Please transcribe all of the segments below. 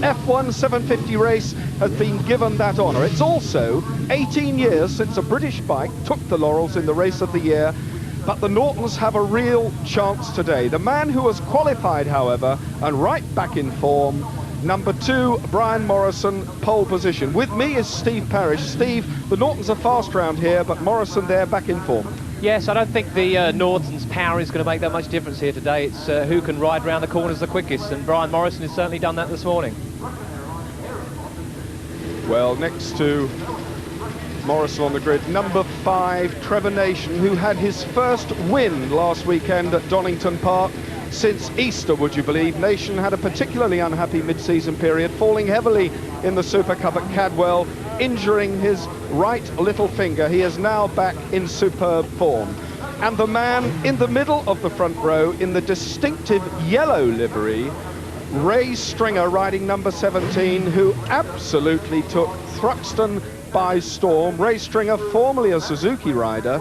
F1 750 race has been given that honour. It's also 18 years since a British bike took the laurels in the race of the year, but the Nortons have a real chance today. The man who has qualified, however, and right back in form, number 2, Brian Morrison, pole position. With me is Steve Parrish. Steve, the Nortons are fast round here, but Morrison there back in form. Yes, I don't think the Norton's power is going to make that much difference here today. It's who can ride round the corners the quickest, and Brian Morrison has certainly done that this morning. Well, next to Morrison on the grid, number 5, Trevor Nation, who had his first win last weekend at Donington Park since Easter, would you believe. Nation had a particularly unhappy mid-season period, falling heavily in the Super Cup at Cadwell, injuring his right little finger. He is now back in superb form. And the man in the middle of the front row in the distinctive yellow livery, Ray Stringer, riding number 17, who absolutely took Thruxton by storm. Ray Stringer, formerly a Suzuki rider,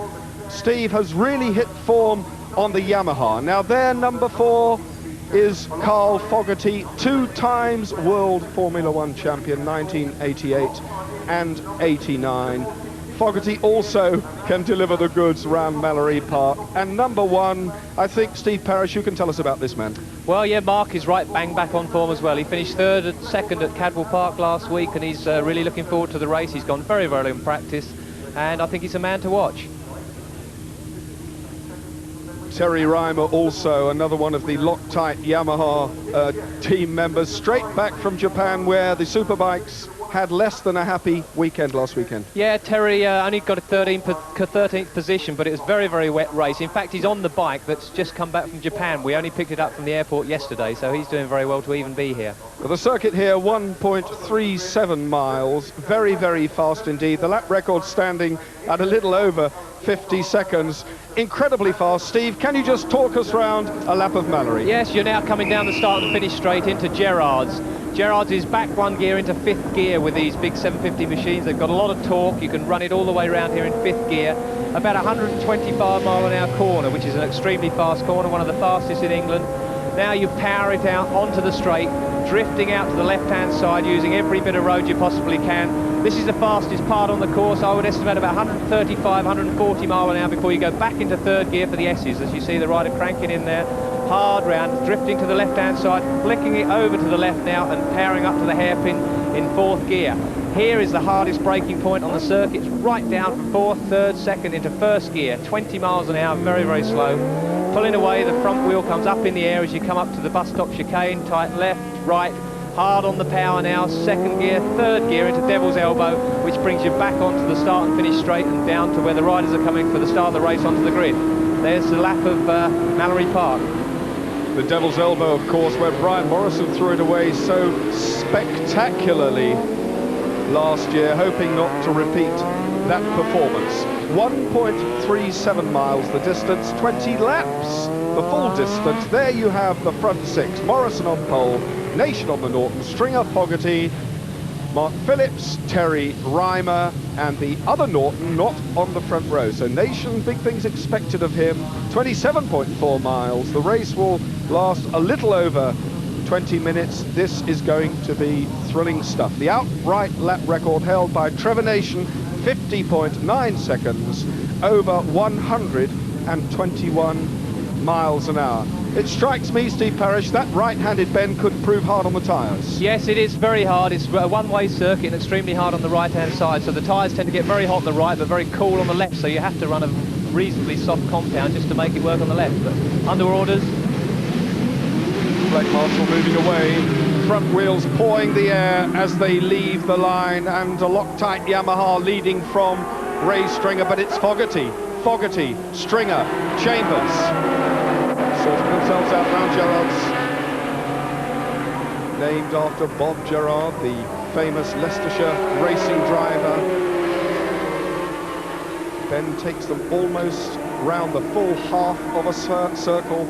Steve, has really hit form on the Yamaha. Now there, number 4 is Carl Fogarty, 2 times world Formula 1 champion, 1988 and 89. Fogarty also can deliver the goods around Mallory Park. And number 1, I think, Steve Parrish, you can tell us about this man. Well, yeah, Mark is right bang back on form as well. He finished second at Cadwell Park last week, and he's really looking forward to the race. He's gone very well in practice, and I think he's a man to watch. Terry Reimer, also another one of the Loctite Yamaha team members, straight back from Japan, where the Superbikes had less than a happy weekend last weekend. Yeah, Terry only got a 13th position, but it was very, very wet race. In fact, he's on the bike that's just come back from Japan. We only picked it up from the airport yesterday, so he's doing very well to even be here. Well, the circuit here, 1.37 miles, very, very fast indeed. The lap record standing at a little over 50 seconds. Incredibly fast. Steve, can you just talk us round a lap of Mallory? Yes, you're now coming down the start and finish straight into Gerrard's. Gerrard's is back 1 gear into 5th gear with these big 750 machines. They've got a lot of torque. You can run it all the way around here in 5th gear. About 125 mile an hour corner, which is an extremely fast corner, one of the fastest in England. Now you power it out onto the straight, drifting out to the left-hand side using every bit of road you possibly can. This is the fastest part on the course. I would estimate about 135, 140 mile an hour before you go back into 3rd gear for the S's. As you see the rider cranking in there, hard round, drifting to the left-hand side, flicking it over to the left now and powering up to the hairpin in 4th gear. Here is the hardest braking point on the circuit. It's right down from 4th, 3rd, 2nd into 1st gear, 20 miles an hour, very, very slow. Pulling away, the front wheel comes up in the air as you come up to the bus stop chicane, tight left, right, hard on the power now, 2nd gear, 3rd gear into Devil's Elbow, which brings you back onto the start and finish straight and down to where the riders are coming for the start of the race onto the grid. There's the lap of Mallory Park. The Devil's Elbow, of course, where Brian Morrison threw it away so spectacularly last year, hoping not to repeat that performance. 1.37 miles the distance, 20 laps the full distance. There you have the front 6. Morrison on pole, Nation on the Norton, Stringer, Fogarty, Mark Phillips, Terry Reimer, and the other Norton not on the front row. So Nation, big things expected of him. 27.4 miles. The race will last a little over 20 minutes. This is going to be thrilling stuff. The outright lap record held by Trevor Nation, 50.9 seconds over 121 miles an hour. It strikes me, Steve Parrish, that right-handed bend could prove hard on the tyres. Yes, it is very hard. It's a one-way circuit and extremely hard on the right-hand side, so the tyres tend to get very hot on the right but very cool on the left, so you have to run a reasonably soft compound just to make it work on the left. But under orders. Blake Marshall moving away, front wheels pawing the air as they leave the line, and a Loctite Yamaha leading from Ray Stringer, but it's Fogarty, Stringer, Chambers, sorting themselves out round Gerrard's, named after Bob Gerrard, the famous Leicestershire racing driver. Ben takes them almost round the full half of a circle.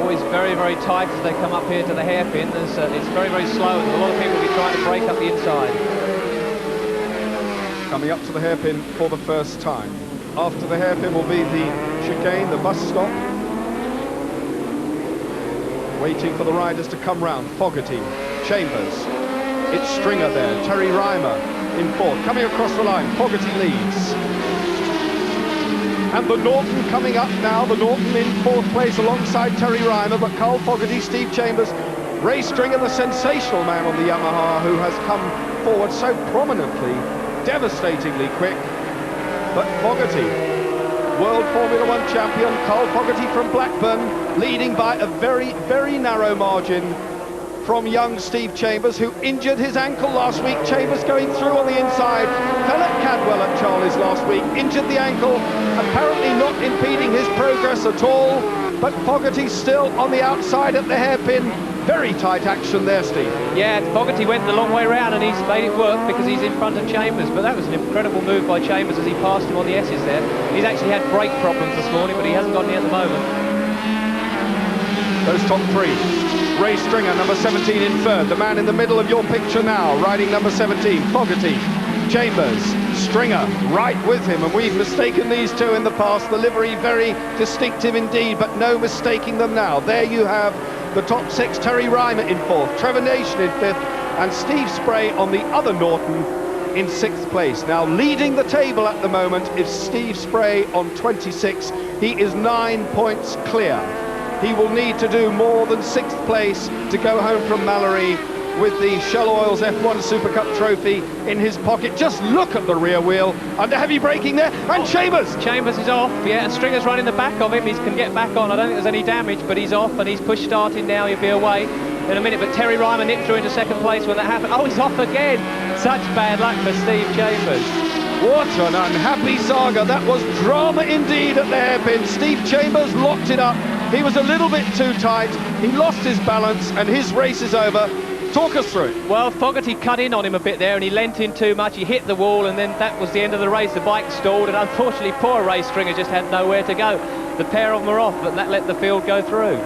Always very, very tight as they come up here to the hairpin. It's very, very slow, and a lot of people will be trying to break up the inside. Coming up to the hairpin for the first time. After the hairpin will be the chicane, the bus stop. waiting for the riders to come round. Fogarty, Chambers, it's Stringer there, Terry Reimer in fourth, coming across the line. Fogarty leads. And the Norton coming up now, the Norton in fourth place alongside Terry Reimer, but Carl Fogarty, Steve Chambers, Ray Stringer, the sensational man on the Yamaha, who has come forward so prominently, devastatingly quick. But Fogarty, World Formula One champion, Carl Fogarty from Blackburn, leading by a very, very narrow margin from young Steve Chambers, who injured his ankle last week. Chambers going through on the inside, fell at Cadwell at Charlie's last week, injured the ankle, apparently not impeding his progress at all, but Fogarty still on the outside at the hairpin. Very tight action there, Steve. Yeah, Fogarty went the long way round and he's made it work because he's in front of Chambers, but that was an incredible move by Chambers as he passed him on the S's there. He's actually had brake problems this morning, but he hasn't got any at the moment. Those top three. Ray Stringer, number 17 in third, the man in the middle of your picture now, riding number 17, Fogarty, Chambers, Stringer, right with him, and we've mistaken these two in the past. The livery very distinctive indeed, but no mistaking them now. There you have the top six, Terry Reimer in fourth, Trevor Nation in fifth, and Steve Spray on the other Norton in sixth place. Now leading the table at the moment is Steve Spray on 26. He is 9 points clear. He will need to do more than sixth place to go home from Mallory with the Shell Oils F1 Super Cup trophy in his pocket. Just look at the rear wheel, under heavy braking there, and Chambers is off, yeah, and Stringer's running the back of him. He can get back on. I don't think there's any damage, but he's off and he's push starting now. He'll be away in a minute, but Terry Reimer nipped through into second place when that happened. Oh, he's off again. Such bad luck for Steve Chambers. What an unhappy saga. That was drama indeed at the hairpin. Steve Chambers locked it up. He was a little bit too tight. He lost his balance and his race is over. Talk us through it. Well, Fogarty cut in on him a bit there and he leant in too much. He hit the wall and then that was the end of the race. The bike stalled and unfortunately poor Ray Stringer just had nowhere to go. The pair of them were off, but that let the field go through.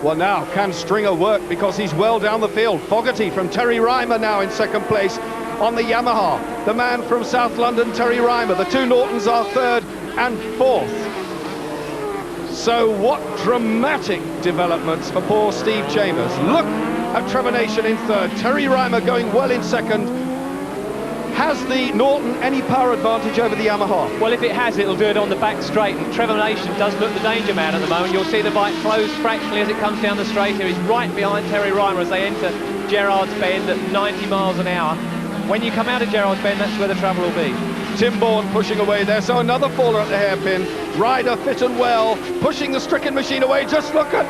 Well, now can Stringer work because he's well down the field. Fogarty from Terry Reimer now in second place on the Yamaha. The man from South London, Terry Reimer. The two Nortons are third and fourth. So what dramatic developments for poor Steve Chambers. Look at Trevor Nation in third. Terry Reimer going well in second. Has the Norton any power advantage over the Yamaha? Well, if it has, it'll do it on the back straight, and Trevor Nation does look the danger man at the moment. You'll see the bike close fractionally as it comes down the straight here. He's right behind Terry Reimer as they enter Gerrard's Bend at 90 miles an hour. When you come out of Gerrard's Bend, that's where the trouble will be. Tim Bourne pushing away there, so another faller at the hairpin. Ryder fit and well, pushing the stricken machine away. Just look at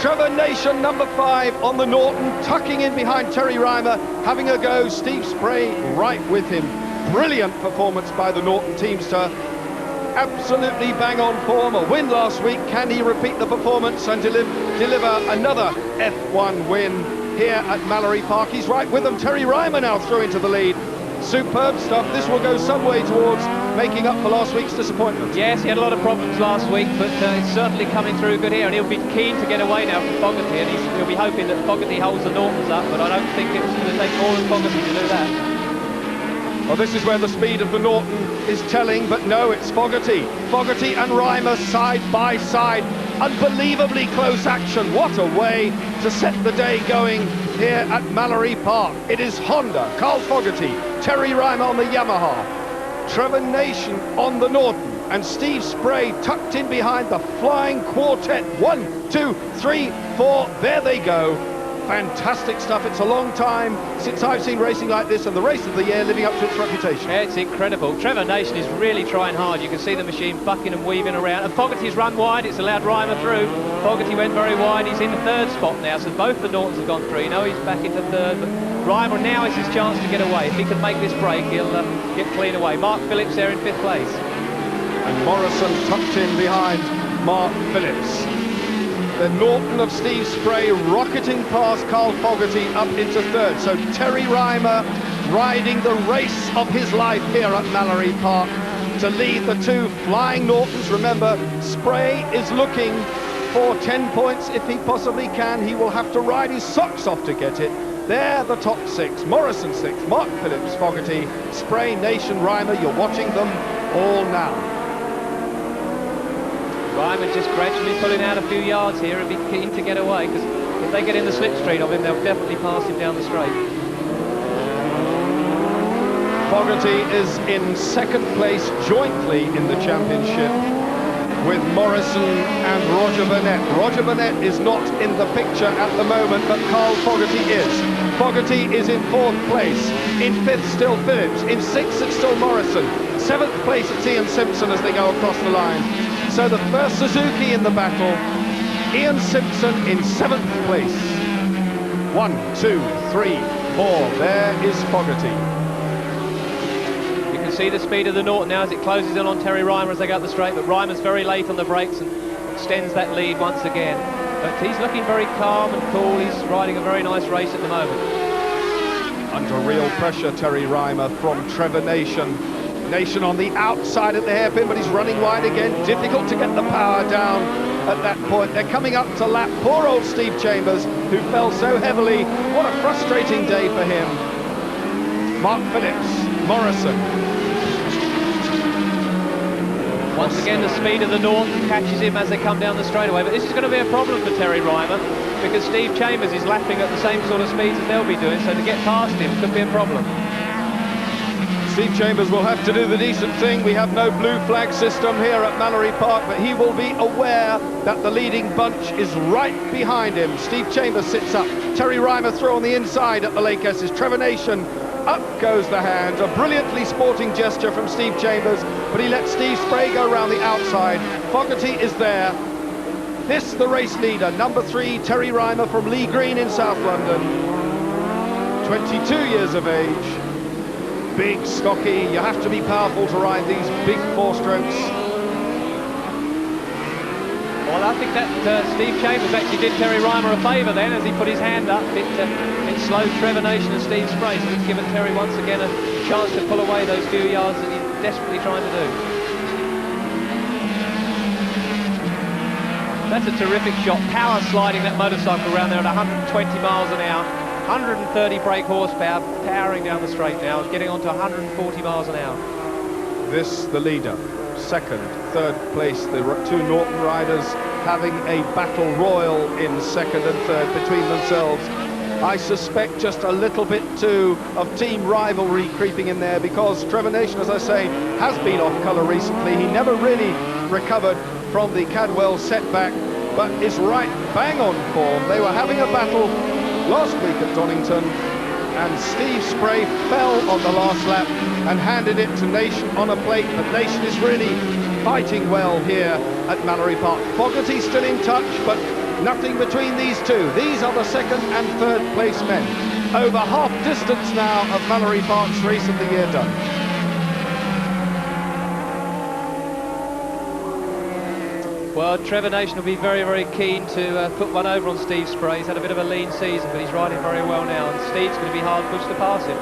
Trevor Nation, number 5 on the Norton, tucking in behind Terry Reimer, having a go. Steve Spray right with him. Brilliant performance by the Norton teamster. Absolutely bang on form. A win last week. Can he repeat the performance and deliver another F1 win here at Mallory Park? He's right with them. Terry Reimer now through into the lead. Superb stuff. This will go some way towards making up for last week's disappointment. Yes, he had a lot of problems last week, but it's certainly coming through good here, and he'll be keen to get away now from Fogarty, and he'll be hoping that Fogarty holds the Nortons up, but I don't think it's going to take more than Fogarty to do that. Well, this is where the speed of the Norton is telling, but no, it's Fogarty. Fogarty and Reimer side by side. Unbelievably close action. What a way to set the day going here at Mallory Park. It is Honda, Carl Fogarty, Terry Reimer on the Yamaha, Trevor Nation on the Norton, and Steve Spray tucked in behind the flying quartet. 1, 2, 3, 4, there they go. Fantastic stuff. It's a long time since I've seen racing like this, and the race of the year living up to its reputation. Yeah, it's incredible. Trevor Nation is really trying hard. You can see the machine bucking and weaving around, and Fogarty's run wide. It's allowed Reimer through. Fogarty went very wide. He's in the third spot now, so both the Nortons have gone through. You know, he's back into third, but Reimer now is his chance to get away. If he can make this break, he'll get clean away. Mark Phillips there in 5th place. And Morrison tucked in behind Mark Phillips. The Norton of Steve Spray rocketing past Carl Fogarty up into third. So Terry Reimer riding the race of his life here at Mallory Park to lead the two flying Nortons. Remember, Spray is looking for 10 points if he possibly can. He will have to ride his socks off to get it. They're the top 6. Morrison 6th, Mark Phillips, Fogarty, Spray, Nation, Reimer. You're watching them all now. Ryman just gradually pulling out a few yards here and be keen to get away, because if they get in the slipstream of him, they'll definitely pass him down the straight. Fogarty is in second place jointly in the championship with Morrison and Roger Burnett. Roger Burnett is not in the picture at the moment, but Carl Fogarty is. Fogarty is in fourth place. In fifth, still Phillips. In sixth, it's still Morrison. Seventh place, it's Ian Simpson as they go across the line. So the first Suzuki in the battle. Ian Simpson in seventh place. 1, 2, 3, 4. There is Fogarty. You can see the speed of the Norton now as it closes in on Terry Reimer as they go up the straight, but Reimer's very late on the brakes and extends that lead once again. But he's looking very calm and cool. He's riding a very nice race at the moment. Under real pressure, Terry Reimer from Trevor Nation. Nation on the outside at the hairpin, but he's running wide again. Difficult to get the power down at that point. They're coming up to lap poor old Steve Chambers, who fell so heavily. What a frustrating day for him. Mark Phillips, Morrison. Once again, the speed of the Norton catches him as they come down the straightaway, but this is going to be a problem for Terry Reimer, because Steve Chambers is lapping at the same sort of speeds as they'll be doing, so to get past him could be a problem. Steve Chambers will have to do the decent thing. We have no blue flag system here at Mallory Park, but he will be aware that the leading bunch is right behind him. Steve Chambers sits up. Terry Reimer through on the inside at the Lake Esses. Trevor Nation, up goes the hand. A brilliantly sporting gesture from Steve Chambers, but he lets Steve Spray go around the outside. Fogarty is there. This, the race leader, number 3, Terry Reimer from Lee Green in South London. 22 years of age. Big, stocky, you have to be powerful to ride these big four-strokes. Well, I think that Steve Chambers actually did Terry Reimer a favour then as he put his hand up. It slowed Trevor Nation and Steve Spray, so it's given Terry once again a chance to pull away those few yards that he's desperately trying to do. That's a terrific shot, power sliding that motorcycle around there at 120 miles an hour. 130 brake horsepower, powering down the straight now, getting on to 140 miles an hour. This, the leader. Second, third place, the two Norton riders having a battle royal in second and third between themselves. I suspect just a little bit too of team rivalry creeping in there, because Trevor Nation, as I say, has been off colour recently. He never really recovered from the Cadwell setback, but is right bang on form. They were having a battle last week at Donington, and Steve Spray fell on the last lap and handed it to Nation on a plate, but Nation is really fighting well here at Mallory Park. Fogarty still in touch, but nothing between these two. These are the second and third place men. Over half distance now of Mallory Park's race of the year done. Well, Trevor Nation will be very, very keen to put one over on Steve Spray. He's had a bit of a lean season, but he's riding very well now, and Steve's going to be hard pushed to pass him.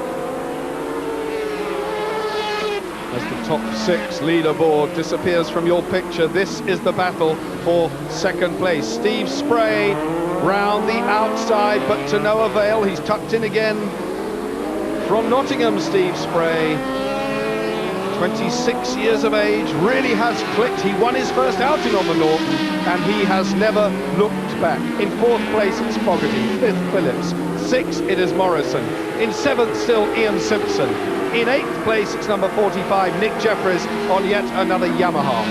As the top 6 leaderboard disappears from your picture, this is the battle for second place. Steve Spray round the outside, but to no avail. He's tucked in again from Nottingham, Steve Spray. 26 years of age, really has clicked. He won his first outing on the Norton, and he has never looked back. In fourth place, it's Fogarty. Fifth, Phillips. Sixth, it is Morrison. In seventh, still Ian Simpson. In eighth place, it's number 45, Nick Jeffries, on yet another Yamaha.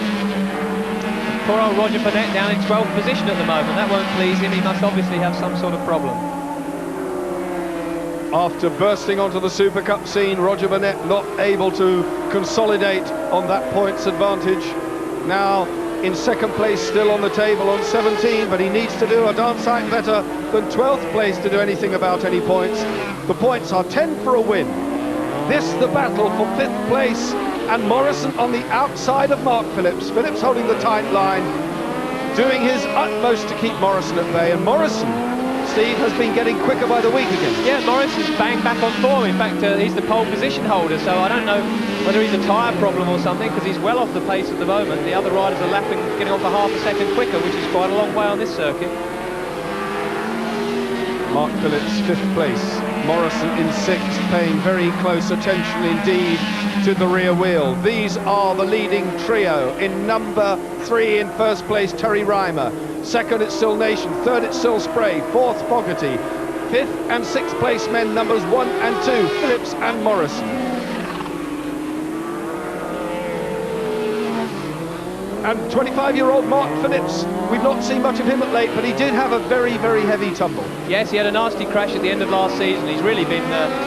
Poor old Roger Burnett down in 12th position at the moment. That won't please him. He must obviously have some sort of problem. After bursting onto the Super Cup scene, Roger Burnett not able to consolidate on that points advantage. Now in second place, still on the table on 17, but he needs to do a darn sight better than 12th place to do anything about any points. The points are 10 for a win. This the battle for 5th place, and Morrison on the outside of Mark Phillips. Phillips holding the tight line, doing his utmost to keep Morrison at bay, and Morrison, Steve, has been getting quicker by the week again. Yeah, Morrison's bang back on form. In fact, he's the pole position holder, so I don't know whether he's a tyre problem or something, because he's well off the pace at the moment. The other riders are lapping, getting on for half a second quicker, which is quite a long way on this circuit. Mark Phillips, 5th place. Morrison in sixth, paying very close attention indeed to the rear wheel. These are the leading trio. In number 3 in first place, Terry Reimer. Second, it's still Nation. Third, it's still Spray. Fourth, Fogarty. Fifth and sixth place men, numbers 1 and 2, Phillips and Morrison. And 25-year-old Mark Phillips, we've not seen much of him at late, but he did have a very, very heavy tumble. Yes, he had a nasty crash at the end of last season. He's really been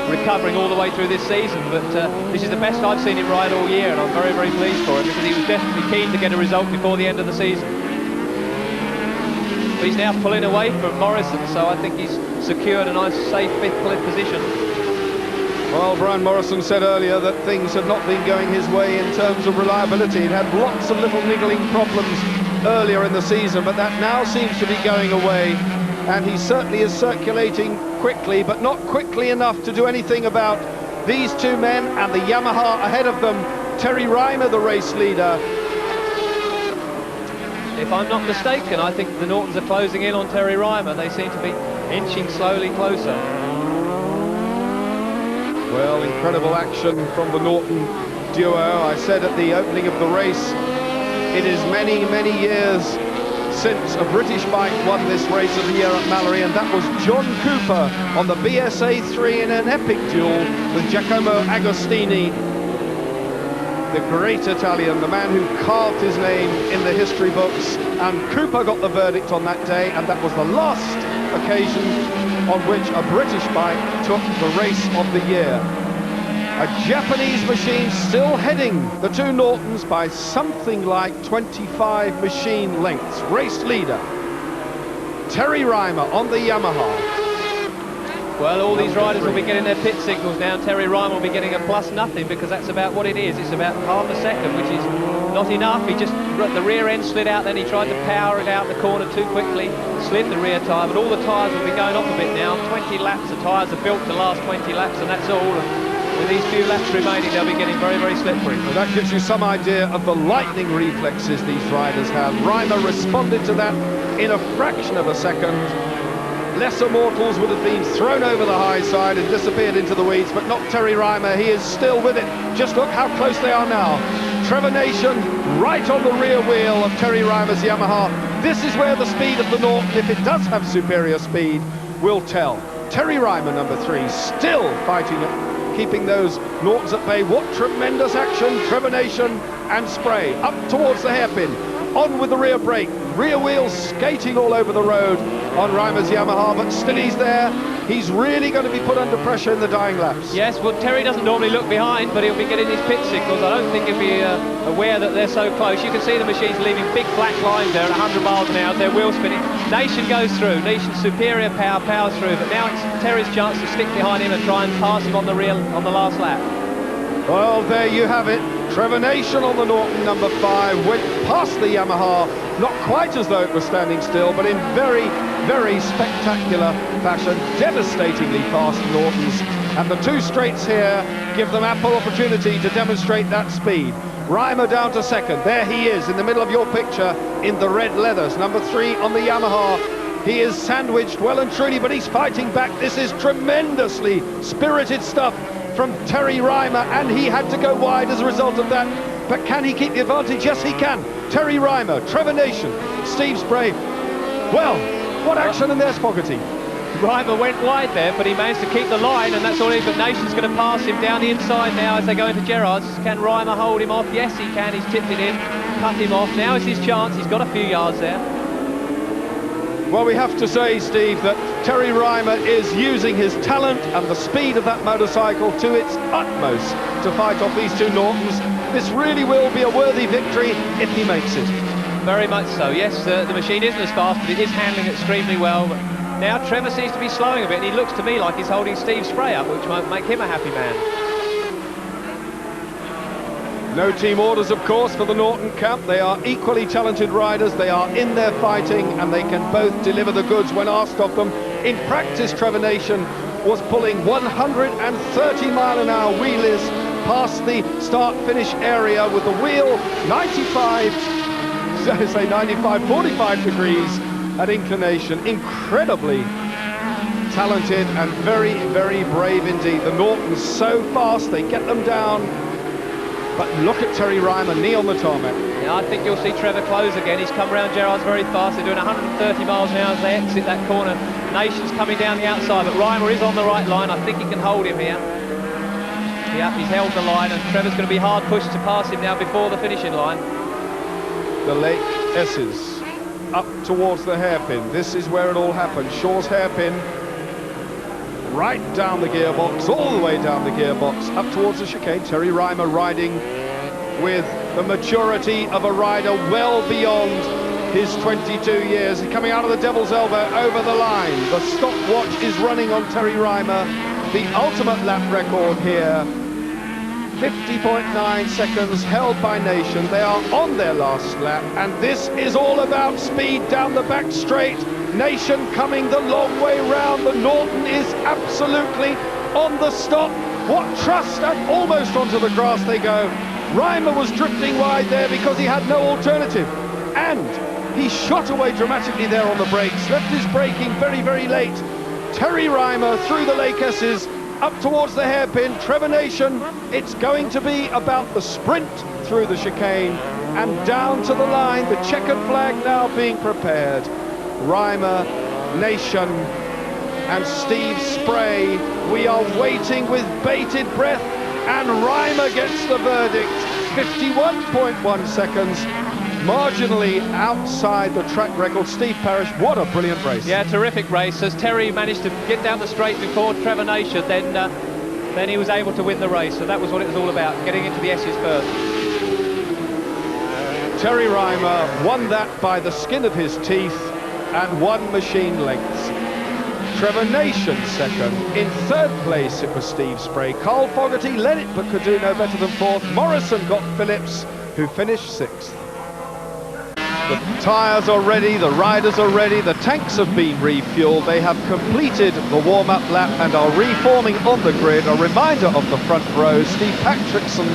recovering all the way through this season, but this is the best I've seen him ride all year, and I'm very, very pleased for him, because he was definitely keen to get a result before the end of the season. But he's now pulling away from Morrison, so I think he's secured a nice, safe fifth position. Well, Brian Morrison said earlier that things had not been going his way in terms of reliability. He'd had lots of little niggling problems earlier in the season, but that now seems to be going away, and he certainly is circulating quickly, but not quickly enough to do anything about these two men and the Yamaha ahead of them. Terry Reimer, the race leader. If I'm not mistaken, I think the Nortons are closing in on Terry Reimer. They seem to be inching slowly closer. Well, incredible action from the Norton duo. I said at the opening of the race, it is many, many years since a British bike won this race of the year at Mallory, and that was John Cooper on the BSA 3 in an epic duel with Giacomo Agostini, the great Italian, the man who carved his name in the history books. And Cooper got the verdict on that day, and that was the last occasion on which a British bike took the race of the year. A Japanese machine still heading the two Nortons by something like 25 machine lengths. Race leader, Terry Reimer on the Yamaha. Well, all these riders will be getting their pit signals now. Terry Reimer will be getting a plus nothing, because that's about what it is. It's about half a second, which is not enough. He just, the rear end slid out, then he tried to power it out the corner too quickly, slid the rear tyre, but all the tyres will be going off a bit now. 20 laps, the tyres are built to last 20 laps, and that's all. And with these few laps remaining, they'll be getting very, very slippery. Well, that gives you some idea of the lightning reflexes these riders have. Reimer responded to that in a fraction of a second. Lesser mortals would have been thrown over the high side and disappeared into the weeds, but not Terry Reimer. He is still with it. Just look how close they are now. Trevor Nation right on the rear wheel of Terry Reimer's Yamaha. This is where the speed of the Norton, if it does have superior speed, will tell. Terry Reimer, number 3, still fighting it, keeping those Nortons at bay. What tremendous action. Trevor Nation and Spray up towards the hairpin. On with the rear brake. Rear wheels skating all over the road on Reimer's Yamaha, but still he's there. He's really going to be put under pressure in the dying laps. Yes, well, Terry doesn't normally look behind, but he'll be getting his pit signals. I don't think he'll be aware that they're so close. You can see the machines leaving big black lines there at 100 miles an hour. They're wheel spinning. Nation goes through. Nation's superior power powers through, but now it's Terry's chance to stick behind him and try and pass him on the the last lap. Well, there you have it. Trevor Nation on the Norton number 5 went past the Yamaha, not quite as though it was standing still, but in very, very spectacular fashion. Devastatingly fast Nortons, and the two straights here give them ample opportunity to demonstrate that speed. Reimer down to second. There he is in the middle of your picture in the red leathers, number 3 on the Yamaha. He is sandwiched well and truly, but he's fighting back. This is tremendously spirited stuff from Terry Reimer, and he had to go wide as a result of that. But can he keep the advantage? Yes, he can. Terry Reimer, Trevor Nation, Steve Spray. Well, what action, and there's Fogarty. Reimer went wide there, but he managed to keep the line, and that's all he. But Nation's going to pass him down the inside now as they go into Gerrard's. Can Reimer hold him off? Yes, he can. He's tipped it in, cut him off. Now is his chance. He's got a few yards there. Well, we have to say, Steve, that Terry Reimer is using his talent and the speed of that motorcycle to its utmost to fight off these two Nortons. This really will be a worthy victory if he makes it. Very much so, yes. The machine isn't as fast, but it is handling extremely well. But now Trevor seems to be slowing a bit, and he looks to me like he's holding Steve Spray up, which might make him a happy man. No team orders, of course, for the Norton camp. They are equally talented riders. They are in there fighting, and they can both deliver the goods when asked of them. In practice, Trevor Nation was pulling 130-mile-an-hour wheelies past the start-finish area with the wheel 45, 45 degrees at inclination. Incredibly talented and very, very brave indeed. The Nortons so fast, they get them down. But look at Terry Reimer, knee on the tarmac. Yeah, I think you'll see Trevor close again. He's come round Gerrard's very fast. They're doing 130 miles an hour as they exit that corner. Nation's coming down the outside, but Reimer is on the right line. I think he can hold him here. Yeah, he's held the line, and Trevor's going to be hard pushed to pass him now before the finishing line. The Lake S's up towards the hairpin. This is where it all happened. Shaw's hairpin, right down the gearbox, all the way down the gearbox, up towards the chicane. Terry Reimer riding with the maturity of a rider well beyond his 22 years. He's coming out of the Devil's Elbow over the line. The stopwatch is running on Terry Reimer. The ultimate lap record here, 50.9 seconds held by Nation. They are on their last lap, and this is all about speed down the back straight. Nation coming the long way round. The Norton is absolutely on the stop. What trust, and almost onto the grass they go. Reimer was drifting wide there because he had no alternative, and he shot away dramatically there on the brakes, left his braking very, very late. Terry Reimer through the Lake S's, up towards the hairpin. Trevor Nation, it's going to be about the sprint through the chicane and down to the line. The checkered flag now being prepared. Reimer, Nation and Steve Spray, we are waiting with bated breath, and Reimer gets the verdict. 51.1 seconds, marginally outside the track record. Steve Parrish, what a brilliant race. Yeah, terrific race. As Terry managed to get down the straight before Trevor Nation, then he was able to win the race. So that was what it was all about, getting into the S's first. Terry Reimer won that by the skin of his teeth and 1 machine lengths. Trevor Nation second. In third place it was Steve Spray. Carl Fogarty led it but could do no better than fourth. Morrison got Phillips, who finished sixth. The tyres are ready, the riders are ready, the tanks have been refueled, they have completed the warm-up lap and are reforming on the grid. A reminder of the front row: Steve Patrickson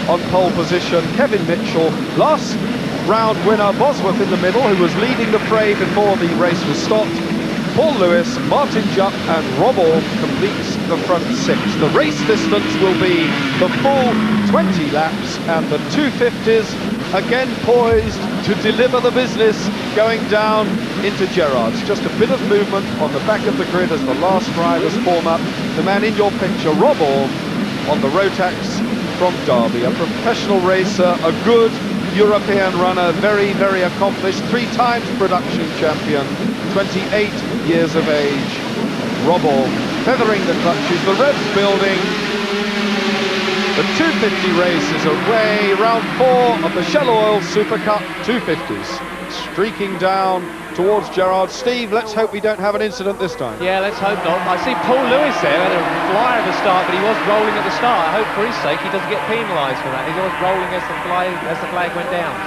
on pole position, Kevin Mitchell, last round winner Bosworth in the middle, who was leading the fray before the race was stopped. Paul Lewis, Martin Jupp and Rob Orr completes the front six. The race distance will be the full 20 laps, and the 250s again poised to deliver the business going down into Gerrard's. Just a bit of movement on the back of the grid as the last riders form up. The man in your picture, Rob Orr, on the Rotax from Derby, a professional racer, a good European runner, very, very accomplished, 3 times production champion, 28 years of age. Rob Orr feathering the clutches, the revs building. The 250 race is away, round 4 of the Shell Oil Super Cup 250s, streaking down towards Gerrard. Steve, let's hope we don't have an incident this time. Yeah, let's hope not. I see Paul Lewis there, had a flyer at the start, but he was rolling at the start. I hope for his sake he doesn't get penalised for that. He was rolling as the flag went down.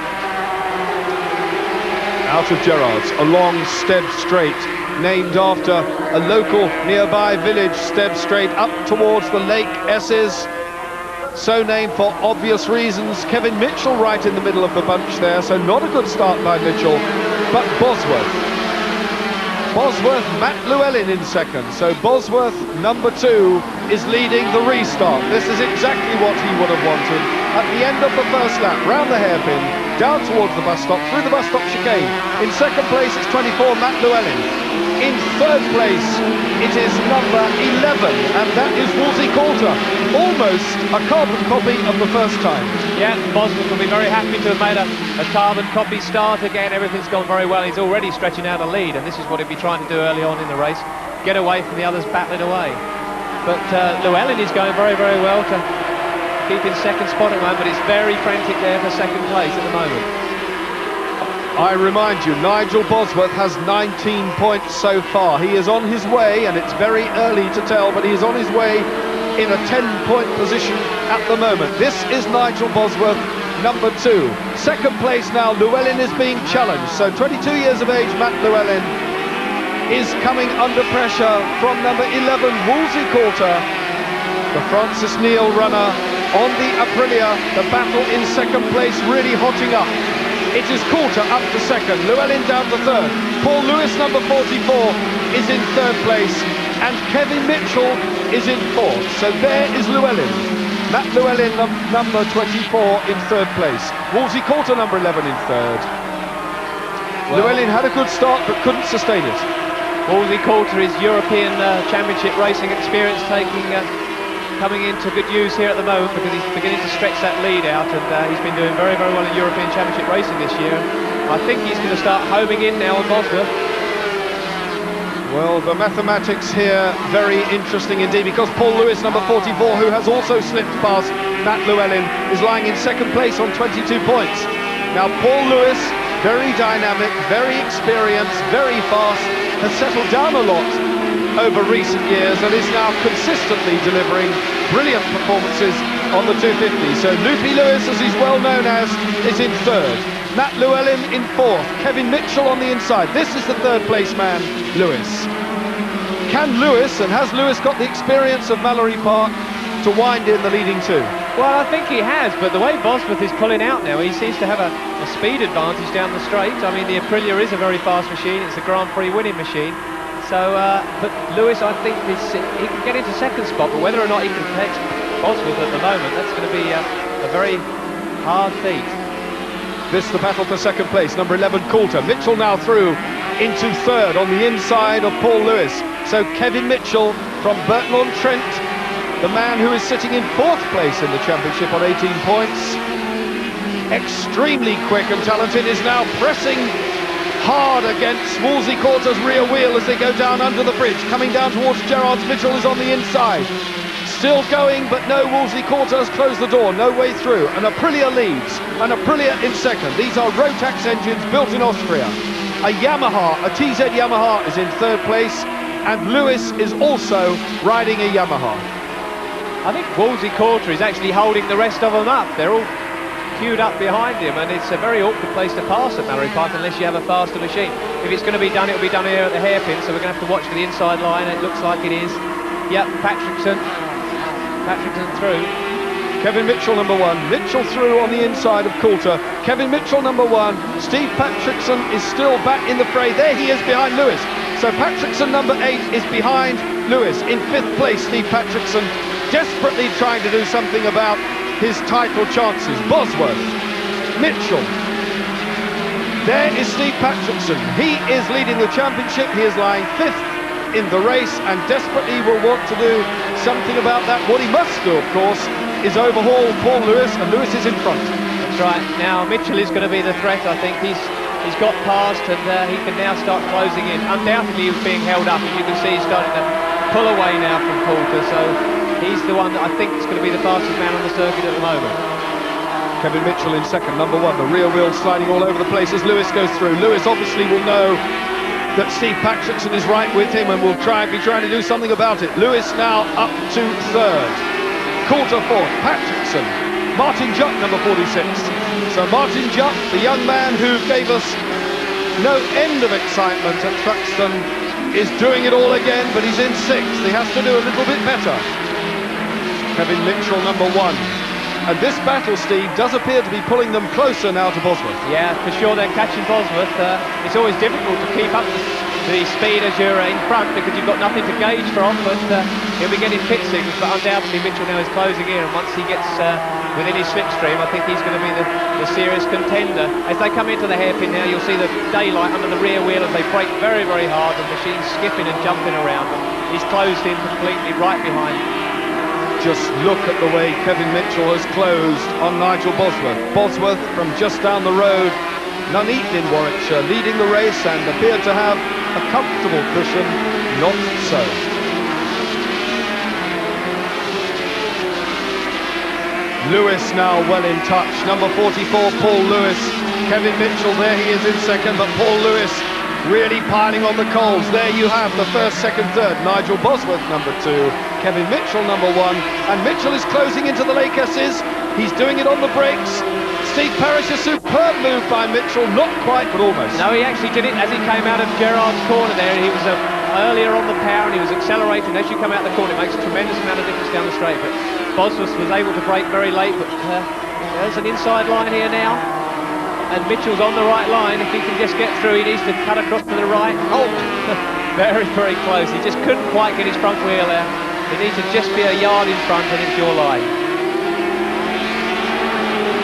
Out of Gerrard's, along Stead Straight, named after a local nearby village, Stead Straight, up towards the Lake S's. So named for obvious reasons. Kevin Mitchell right in the middle of the bunch there, so not a good start by Mitchell, but Bosworth, Matt Llewellyn in second. So Bosworth, number 2, is leading the restart. This is exactly what he would have wanted. At the end of the first lap, round the hairpin, down towards the bus stop, through the bus stop chicane. In second place, it's 24, Matt Llewellyn. In third place, it is number 11, and that is Wolsey Coulter. Almost a carbon copy of the first time. Yeah, Bosworth will be very happy to have made a carbon copy start again. Everything's gone very well. He's already stretching out a lead, and this is what he'd be trying to do early on in the race, get away from the others battling away. But Llewellyn is going very, very well to keep in second spot at the moment, but it's very frantic there for second place at the moment. I remind you, Nigel Bosworth has 19 points so far. He is on his way, and it's very early to tell, but he's on his way in a 10-point position at the moment. This is Nigel Bosworth, number 2. Second place now, Llewellyn is being challenged. So 22 years of age, Matt Llewellyn is coming under pressure from number 11, Wolsey Coulter. The Francis Neal runner on the Aprilia. The battle in second place really hotting up. It is Coulter up to second, Llewellyn down to third. Paul Lewis, number 44, is in third place. and Kevin Mitchell is in 4th. So there is Llewellyn. Matt Llewellyn, number 24, in 3rd place. Wolsey Coulter, number 11, in 3rd. Well, Llewellyn had a good start but couldn't sustain it. Wolsey Coulter, his European Championship racing experience coming into good use here at the moment, because he's beginning to stretch that lead out, and he's been doing very, very well in European Championship racing this year. I think he's going to start homing in now on Bosworth. Well, the mathematics here, very interesting indeed, because Paul Lewis, number 44, who has also slipped past Matt Llewellyn, is lying in 2nd place on 22 points. Now, Paul Lewis, very dynamic, very experienced, very fast, has settled down a lot over recent years and is now consistently delivering brilliant performances on the 250. So Loopy Lewis, as he's well known as, is in 3rd. Matt Llewellyn in 4th. Kevin Mitchell on the inside. This is the 3rd place man, Lewis. Can Lewis, and has Lewis got the experience of Mallory Park to wind in the leading 2? Well, I think he has, but the way Bosworth is pulling out now, he seems to have a speed advantage down the straight. I mean, the Aprilia is a very fast machine. It's a Grand Prix winning machine. So, but Lewis, I think, he can get into 2nd spot, but whether or not he can catch Bosworth at the moment, that's going to be a very hard feat. This is the battle for 2nd place, number 11, Coulter. Mitchell now through into 3rd on the inside of Paul Lewis. So Kevin Mitchell from Burton-on-Trent, the man who is sitting in 4th place in the championship on 18 points, extremely quick and talented, is now pressing hard against Wolsey Coulter's rear wheel as they go down under the bridge. Coming down towards Gerrards, Mitchell is on the inside. Still going, but no, Wolsey Coulter has closed the door, no way through. And Aprilia leads, and Aprilia in 2nd. These are Rotax engines built in Austria. A Yamaha, a TZ Yamaha, is in 3rd place, and Lewis is also riding a Yamaha. I think Wolsey Coulter is actually holding the rest of them up. They're all queued up behind him, and it's a very awkward place to pass at Mallory Park unless you have a faster machine. If it's going to be done, it'll be done here at the hairpin, so we're going to have to watch for the inside line. It looks like it is. Yep, Patrickson through. Kevin Mitchell, number 1. Mitchell through on the inside of Coulter. Kevin Mitchell, number 1. Steve Patrickson is still back in the fray. There he is behind Lewis. So Patrickson, number 8, is behind Lewis. In 5th place, Steve Patrickson, desperately trying to do something about his title chances. Bosworth, Mitchell. There is Steve Patrickson. He is leading the championship. He is lying 5th in the race and desperately will want to do something about that. What he must do, of course, is overhaul Paul Lewis, and Lewis is in front. That's right. Now Mitchell is going to be the threat. I think he's got past, and he can now start closing in. Undoubtedly he was being held up, as you can see. He's starting to pull away now from Coulter, so he's the one that I think is going to be the fastest man on the circuit at the moment. Kevin Mitchell in 2nd, number 1. The rear wheel sliding all over the place as Lewis goes through. Lewis obviously will know that Steve Patrickson is right with him and will be trying to do something about it. Lewis now up to 3rd. Coulter 4th. Patrickson. Martin Jupp, number 46. So Martin Jupp, the young man who gave us no end of excitement at Thruxton, is doing it all again, but he's in 6th. He has to do a little bit better. Kevin Mitchell, number 1. And this battle, Steve, does appear to be pulling them closer now to Bosworth. Yeah, for sure they're catching Bosworth. It's always difficult to keep up the speed as you're in front because you've got nothing to gauge from, but he'll be getting pit signals, but undoubtedly Mitchell now is closing in, and once he gets within his slipstream, I think he's going to be the serious contender. As they come into the hairpin now, you'll see the daylight under the rear wheel as they brake very, very hard, the machine's skipping and jumping around. He's closed in completely right behind. Just look at the way Kevin Mitchell has closed on Nigel Bosworth. Bosworth from just down the road, Nuneaton in Warwickshire, leading the race and appeared to have a comfortable cushion. Not so. Lewis now well in touch. Number 44, Paul Lewis. Kevin Mitchell, there he is in 2nd, but Paul Lewis really piling on the coals. There you have the 1st, 2nd, 3rd. Nigel Bosworth, number 2. Kevin Mitchell, number 1. And Mitchell is closing into the Lakesses. He's doing it on the brakes. Steve Parrish, a superb move by Mitchell. Not quite, but almost. No, he actually did it as he came out of Gerrard's corner there. He was earlier on the power and he was accelerating. As you come out the corner, it makes a tremendous amount of difference down the straight. But Bosworth was able to brake very late. But there's an inside line here now. And Mitchell's on the right line. If he can just get through, he needs to cut across to the right. Oh, Very, very close. He just couldn't quite get his front wheel out. He needs to just be a yard in front and it's your line.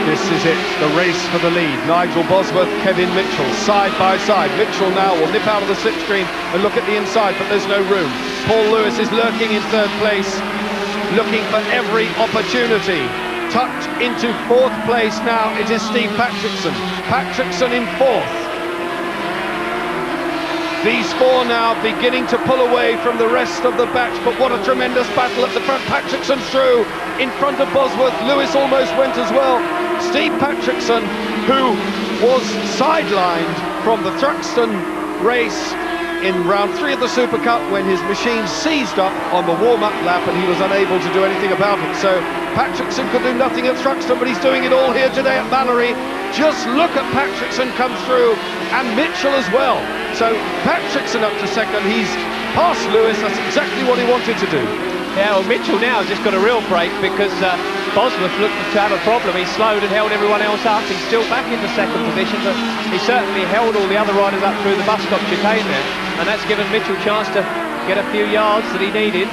This is it, the race for the lead. Nigel Bosworth, Kevin Mitchell, side by side. Mitchell now will nip out of the slipstream and look at the inside, but there's no room. Paul Lewis is lurking in third place, looking for every opportunity. Tucked into fourth place now, it is Steve Patrickson. Patrickson in fourth. These four now beginning to pull away from the rest of the batch, but what a tremendous battle at the front. Patrickson through in front of Bosworth. Lewis almost went as well. Steve Patrickson, who was sidelined from the Thruxton race in round 3 of the Super Cup when his machine seized up on the warm-up lap and he was unable to do anything about it. So Patrickson could do nothing at Thruxton, but he's doing it all here today at Mallory. Just look at Patrickson come through, and Mitchell as well. So Patrickson up to second, he's past Lewis, that's exactly what he wanted to do. Yeah, well, Mitchell now has just got a real break because Bosworth looked to have a problem. He slowed and held everyone else up. He's still back in the second position, but he certainly held all the other riders up through the bus stop chicane there, and that's given Mitchell a chance to get a few yards that he needed.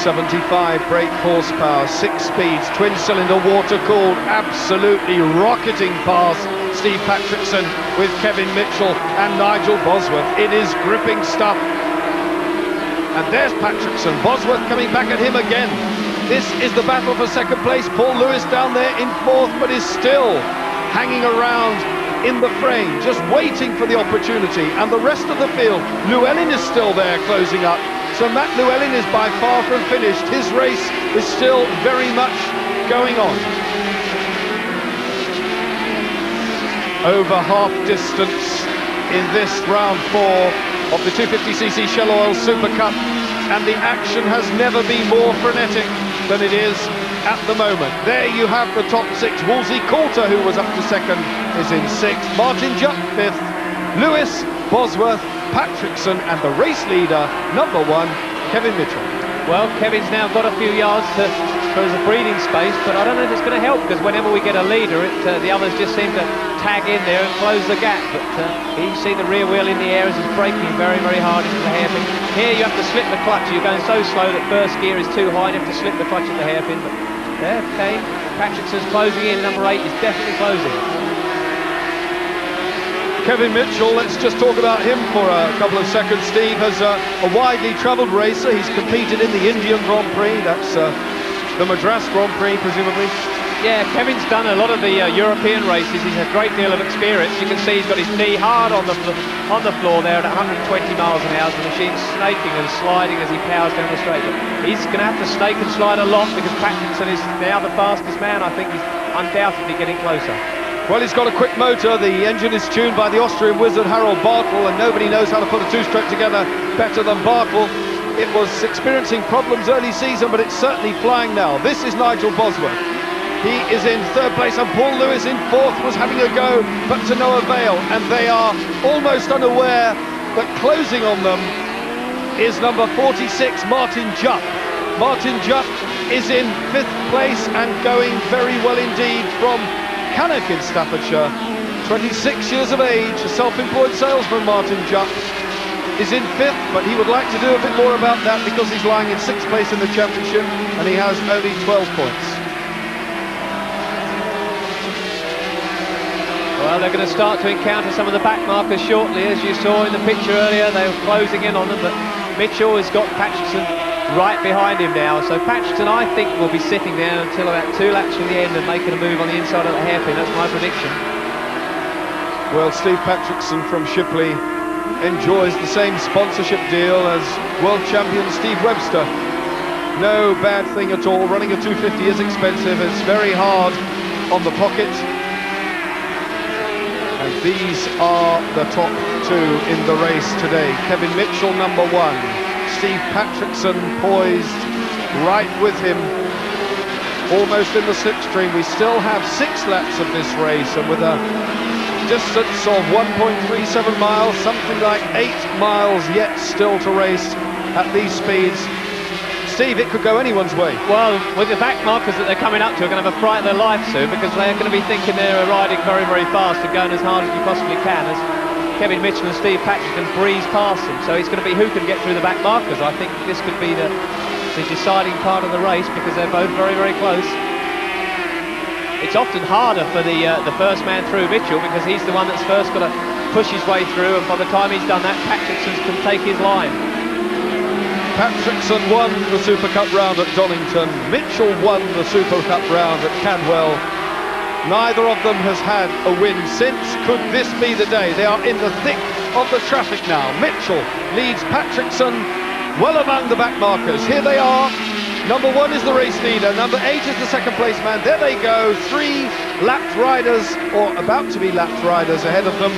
75 brake horsepower, 6 speeds, twin-cylinder water-cooled, absolutely rocketing past Steve Patrickson with Kevin Mitchell and Nigel Bosworth. It is gripping stuff. And there's Patrickson, Bosworth coming back at him again. This is the battle for second place. Paul Lewis down there in fourth, but is still hanging around in the frame, just waiting for the opportunity. And the rest of the field, Llewellyn is still there closing up. So Matt Llewellyn is by far from finished. His race is still very much going on. Over half distance in this round 4 of the 250cc Shell Oil Super Cup, and the action has never been more frenetic than it is at the moment. There you have the top 6. Wolsey Coulter, who was up to second, is in 6th. Martin Jupp 5th. Lewis, Bosworth, Patrickson, and the race leader, number 1, Kevin Mitchell. Well, Kevin's now got a few yards for his breathing space, but I don't know if it's going to help, because whenever we get a leader, the others just seem to tag in there and close the gap. But you see the rear wheel in the air as he's braking very, very hard into the hairpin. Here you have to slip the clutch. You're going so slow that first gear is too high, and you have to slip the clutch at the hairpin. But there came Patrickson's closing in. Number 8 is definitely closing. Kevin Mitchell, let's just talk about him for a couple of seconds. Steve has a widely travelled racer. He's competed in the Indian Grand Prix. That's the Madras Grand Prix, presumably. Yeah, Kevin's done a lot of the European races. He's a great deal of experience. You can see he's got his knee hard on the floor there at 120 miles an hour. The machine's snaking and sliding as he powers down the straight. But he's going to have to snake and slide a lot because Patrickson is now the fastest man. I think he's undoubtedly getting closer. Well, he's got a quick motor. The engine is tuned by the Austrian wizard Harold Bartel, and nobody knows how to put a two-stroke together better than Bartel. It was experiencing problems early season, but it's certainly flying now. This is Nigel Bosworth. He is in third place, and Paul Lewis in fourth was having a go, but to no avail. And they are almost unaware that closing on them is number 46, Martin Jupp. Martin Jupp is in 5th place and going very well indeed from Cannock in Staffordshire. 26 years of age, a self-employed salesman, Martin Jupp is in 5th, but he would like to do a bit more about that because he's lying in 6th place in the championship and he has only 12 points. Well, they're going to start to encounter some of the back markers shortly. As you saw in the picture earlier, they were closing in on them, but Mitchell has got Patrickson right behind him now. So Patrickson, I think, will be sitting there until about 2 laps from the end and making a move on the inside of the hairpin. That's my prediction. Well, Steve Patrickson from Shipley enjoys the same sponsorship deal as world champion Steve Webster. No bad thing at all. Running a 250 is expensive. It's very hard on the pocket. And these are the top 2 in the race today. Kevin Mitchell, number 1. Steve Patrickson poised right with him, almost in the slipstream. We still have 6 laps of this race, and with a distance of 1.37 miles, something like 8 miles yet still to race at these speeds. Steve, it could go anyone's way. Well, with the back markers that they're coming up to, are going to have a fright of their life soon, because they're going to be thinking they're riding very, very fast and going as hard as you possibly can. As Kevin Mitchell and Steve Patrick can breeze past them. So it's going to be who can get through the back markers. I think this could be the deciding part of the race, because they're both very, very close. It's often harder for the first man through, Mitchell, because he's the one that's first got to push his way through, and by the time he's done that, Patrickson can take his line. Patrickson won the Super Cup round at Donington. Mitchell won the Super Cup round at Cadwell. Neither of them has had a win since. Could this be the day? They are in the thick of the traffic now. Mitchell leads Patrickson well among the back markers. Here they are. Number 1 is the race leader. Number 8 is the second place man. There they go. 3 lapped riders, or about to be lapped riders, ahead of them.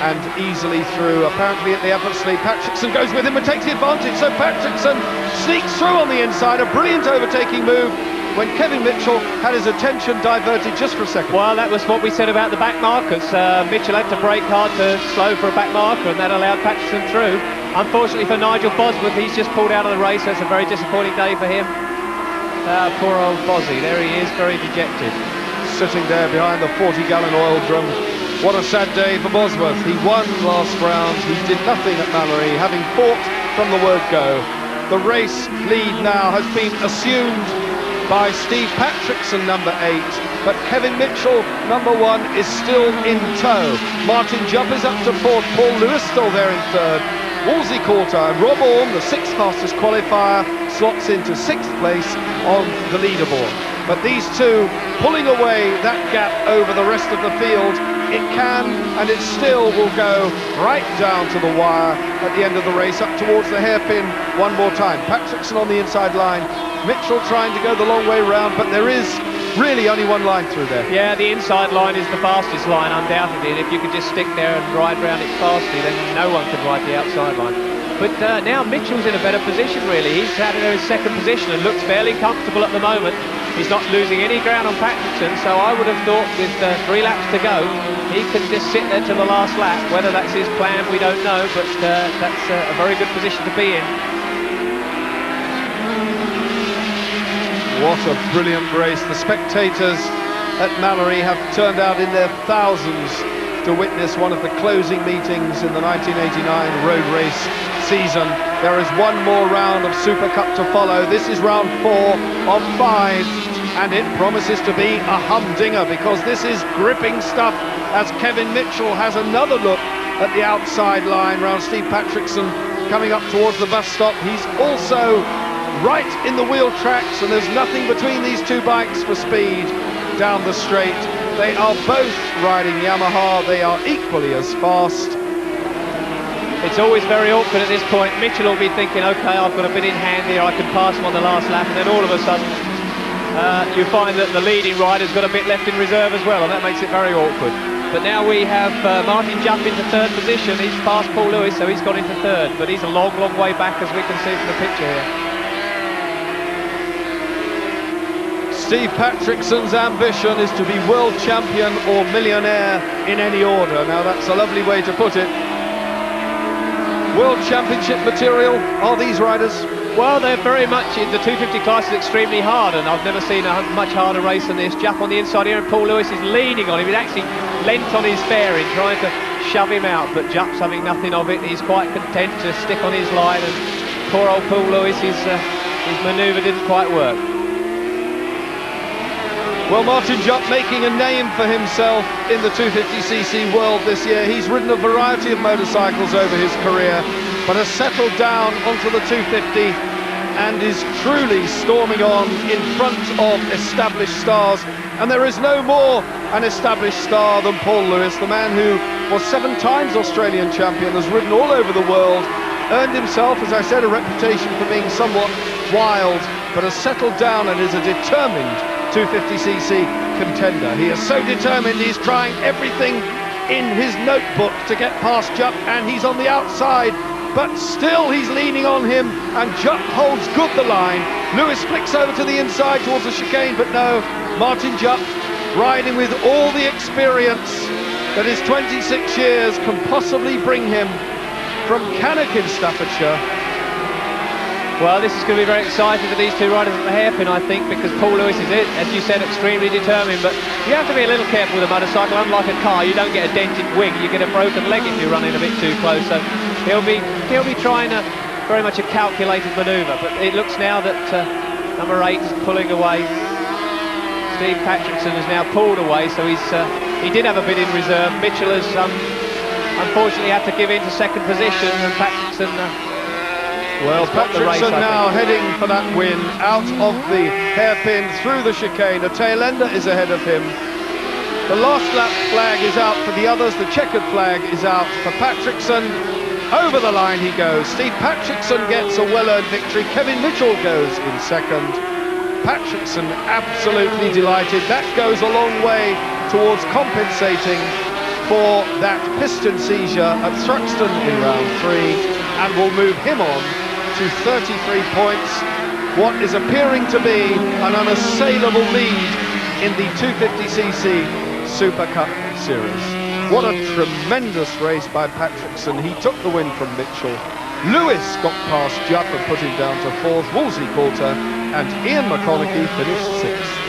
And easily through, apparently at the Eversley. Patrickson goes with him and takes the advantage. So Patrickson sneaks through on the inside. A brilliant overtaking move when Kevin Mitchell had his attention diverted just for a second. Well, that was what we said about the back markers. Mitchell had to brake hard to slow for a back marker, and that allowed Patrickson through. Unfortunately for Nigel Bosworth, he's just pulled out of the race, so it's a very disappointing day for him. Poor old Bozzy, there he is, very dejected. Sitting there behind the 40-gallon oil drum. What a sad day for Bosworth. He won last round, he did nothing at Mallory, having fought from the word go. The race lead now has been assumed by Steve Patrickson, number 8, but Kevin Mitchell, number 1, is still in tow. Martin Jupp is up to 4th, Paul Lewis still there in 3rd. Wolsey Coulter and Rob Orme, the 6th fastest qualifier, slots into 6th place on the leaderboard. But these two pulling away that gap over the rest of the field. It can, and it still will go right down to the wire at the end of the race, up towards the hairpin one more time. Patrickson on the inside line, Mitchell trying to go the long way round, but there is really only one line through there. Yeah, the inside line is the fastest line, undoubtedly, and if you could just stick there and ride round it fastly, then no one could ride the outside line. But now Mitchell's in a better position, really. He's out in his second position and looks fairly comfortable at the moment. He's not losing any ground on Patrickson, so I would have thought with 3 laps to go, he can just sit there till the last lap. Whether that's his plan, we don't know, but that's a very good position to be in. What a brilliant race. The spectators at Mallory have turned out in their thousands to witness one of the closing meetings in the 1989 road race season. There is one more round of Super Cup to follow. This is round 4 of 5, and it promises to be a humdinger, because this is gripping stuff as Kevin Mitchell has another look at the outside line round Steve Patrickson coming up towards the bus stop. He's also right in the wheel tracks, and there's nothing between these two bikes for speed down the straight. They are both riding Yamaha. They are equally as fast. It's always very awkward at this point. Mitchell will be thinking, okay, I've got a bit in hand here, I can pass him on the last lap, and then all of a sudden you find that the leading rider's got a bit left in reserve as well, and that makes it very awkward. But now we have Martin Jupp into 3rd position. He's past Paul Lewis, so he's gone into 3rd, but he's a long, long way back, as we can see from the picture here. Steve Patrickson's ambition is to be world champion or millionaire in any order. Now that's a lovely way to put it. World Championship material, are these riders? Well, they're very much in the 250 class, is extremely hard, and I've never seen a much harder race than this. Jupp on the inside here, and Paul Lewis is leaning on him. He's actually leant on his fairing, trying to shove him out, but Jupp's having nothing of it. He's quite content to stick on his line, and poor old Paul Lewis, his manoeuvre didn't quite work. Well, Martin Jupp making a name for himself in the 250cc world this year. He's ridden a variety of motorcycles over his career, but has settled down onto the 250 and is truly storming on in front of established stars. And there is no more an established star than Paul Lewis, the man who was 7 times Australian champion, has ridden all over the world, earned himself, as I said, a reputation for being somewhat wild, but has settled down and is a determined 250cc contender. He is so determined, he's trying everything in his notebook to get past Jupp, and he's on the outside, but still he's leaning on him, and Jupp holds good the line. Lewis flicks over to the inside towards the chicane, but no, Martin Jupp riding with all the experience that his 26 years can possibly bring him from Cannock in Staffordshire. Well, this is going to be very exciting for these two riders at the hairpin, I think, because Paul Lewis is, as you said, extremely determined. But you have to be a little careful with a motorcycle. Unlike a car, you don't get a dented wing, you get a broken leg if you're running a bit too close. So he'll be trying very much a calculated manoeuvre. But it looks now that number 8 is pulling away. Steve Patrickson has now pulled away, so he did have a bit in reserve. Mitchell has unfortunately had to give in to second position, and Patrickson. Well, Patrickson now heading for that win out of the hairpin through the chicane. A tailender is ahead of him. The last lap flag is out for the others. The checkered flag is out for Patrickson. Over the line he goes. Steve Patrickson gets a well-earned victory. Kevin Mitchell goes in second. Patrickson absolutely delighted. That goes a long way towards compensating for that piston seizure at Thruxton in round 3, and will move him on to 33 points, what is appearing to be an unassailable lead in the 250cc Super Cup Series. What a tremendous race by Patrickson. He took the win from Mitchell. Lewis got past Jupp and put him down to 4th. Wolsey quarter, and Ian McConaughey finished 6th.